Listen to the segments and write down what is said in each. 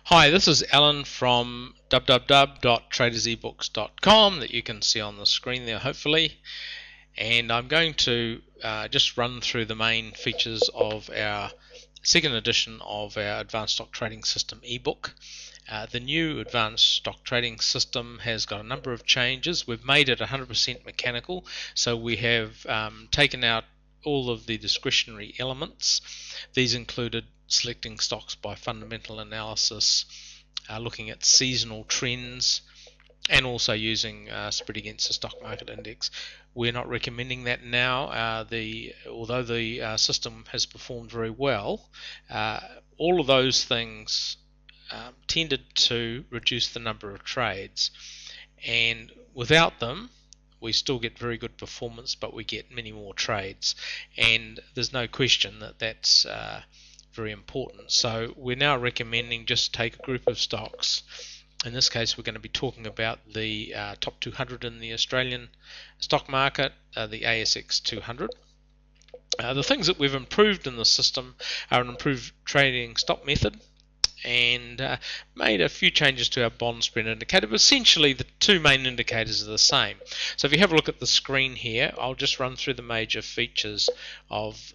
Hi, this is Alan from www.tradersebooks.com that you can see on the screen there hopefully, and I'm going to just run through the main features of our second edition of our Advanced Stock Trading System ebook. The new Advanced Stock Trading System has got a number of changes. We've made it 100% mechanical, so we have taken out all of the discretionary elements. These included selecting stocks by fundamental analysis, looking at seasonal trends, and also using spread against the stock market index. We're not recommending that now. Although the system has performed very well, all of those things tended to reduce the number of trades, and without them we still get very good performance, but we get many more trades, and there's no question that that's very important. So we're now recommending just take a group of stocks. In this case, we're going to be talking about the top 200 in the Australian stock market, the ASX 200. The things that we've improved in the system are an improved trading stop method, and made a few changes to our bond spread indicator, but essentially the two main indicators are the same. So if you have a look at the screen here, I'll just run through the major features of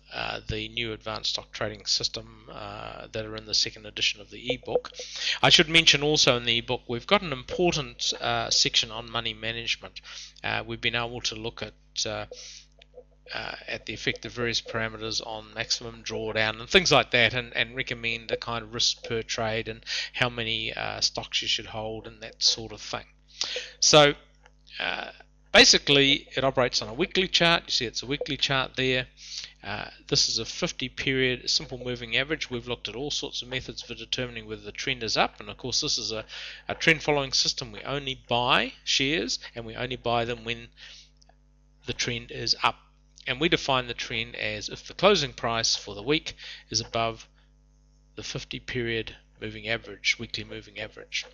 the new Advanced Stock Trading System that are in the second edition of the ebook. I should mention also in the ebook we've got an important section on money management. We've been able to look at the effect of various parameters on maximum drawdown and things like that, and recommend a kind of risk per trade and how many stocks you should hold and that sort of thing. So basically it operates on a weekly chart. You see it's a weekly chart there. This is a 50 period simple moving average. We've looked at all sorts of methods for determining whether the trend is up, and of course this is a trend following system. We only buy shares, and we only buy them when the trend is up. And we define the trend as if the closing price for the week is above the 50 period moving average, weekly moving average.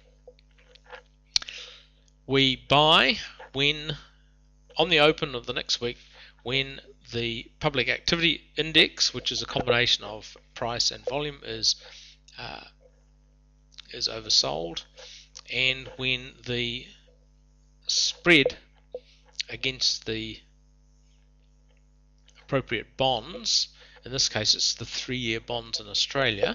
We buy when, on the open of the next week, when the public activity index, which is a combination of price and volume, is oversold, and when the spread against the appropriate bonds, in this case it's the 3-year bonds in Australia,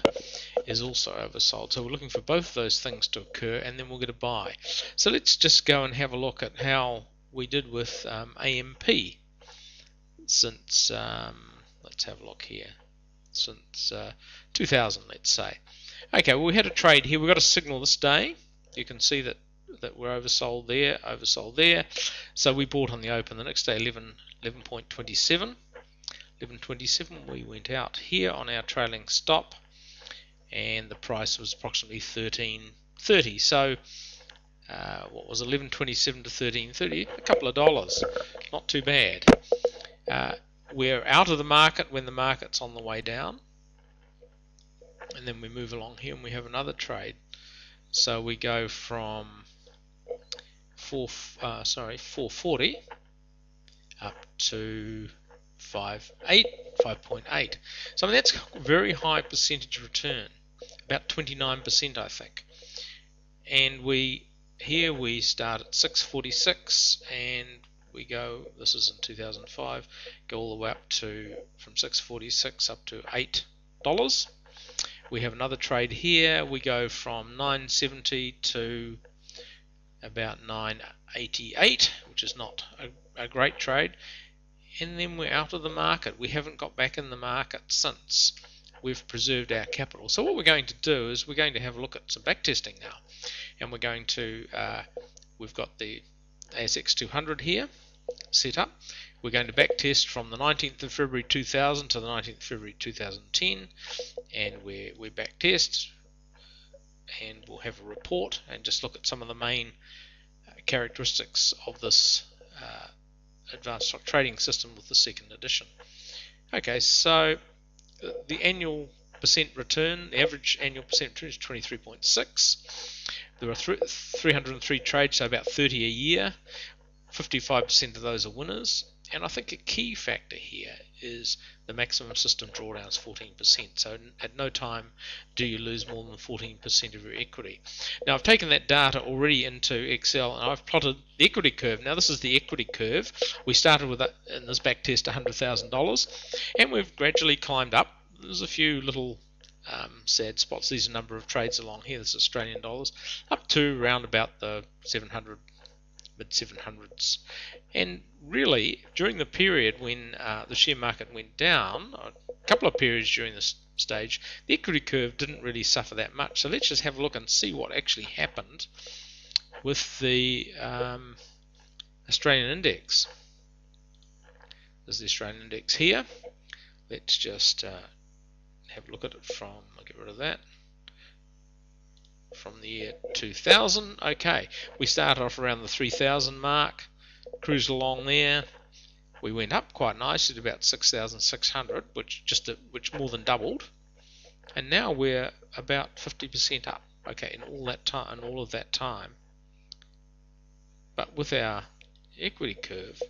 is also oversold. So we're looking for both of those things to occur, and then we'll get a buy. So let's just go and have a look at how we did with AMP since let's have a look here, since 2000, let's say. Okay, well, we had a trade here. We got a signal this day. You can see that we're oversold there. So we bought on the open the next day 11.27. 11.27, we went out here on our trailing stop, and the price was approximately 13.30. So what was 11.27 to 13.30? A couple of dollars, not too bad. We're out of the market when the market's on the way down, and then we move along here and we have another trade. So we go from 440 up to 5.8. So I mean, that's a very high percentage return, about 29% I think. And here we start at 646, and we go, this is in 2005, go all the way up to, from 646 up to $8. We have another trade here. We go from 970 to about 988, which is not a great trade. And then we're out of the market. We haven't got back in the market since. We've preserved our capital. So what we're going to do is we're going to have a look at some back testing now. And we're going to, we've got the ASX 200 here set up. We're going to back test from the 19th of February 2000 to the 19th of February 2010. And we back test, and we'll have a report and just look at some of the main characteristics of this Advanced Stock Trading System with the second edition. Okay, so the annual percent return, the average annual percent return is 23.6. There are 303 trades, so about 30 a year. 55% of those are winners, And I think a key factor here is the maximum system drawdown is 14%. So at no time do you lose more than 14% of your equity. Now I've taken that data already into Excel and I've plotted the equity curve. Now this is the equity curve. We started with, in this back test, $100,000, and we've gradually climbed up. There's a few little sad spots. These are a number of trades along here. This is Australian dollars, up to around about the 700, mid 700s. And really, during the period when the share market went down, a couple of periods during this stage, the equity curve didn't really suffer that much. So let's just have a look and see what actually happened with the Australian index. There's the Australian index here. Let's just have a look at it from, I'll get rid of that, from the year 2000. Okay, we started off around the 3,000 mark, cruised along there. We went up quite nicely to about 6,600, which more than doubled, and now we're about 50% up. Okay, in all of that time. But with our equity curve,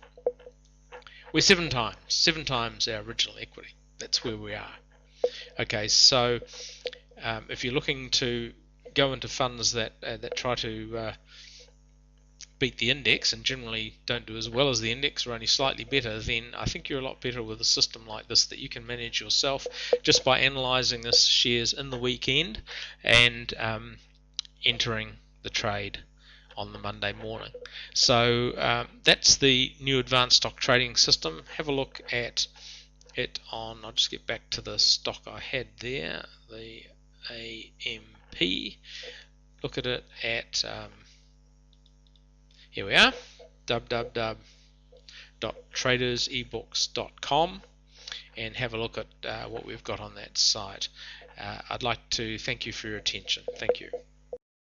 we're seven times our original equity. That's where we are. Okay, so if you're looking to go into funds that try to beat the index and generally don't do as well as the index or only slightly better, then I think you're a lot better with a system like this that you can manage yourself just by analysing the shares in the weekend and entering the trade on the Monday morning. So that's the new advanced stock trading system. Have a look at it on, I'll just get back to the stock I had there, the AMP. Look at it at, here we are, www.tradersebooks.com, and have a look at what we've got on that site. I'd like to thank you for your attention. Thank you.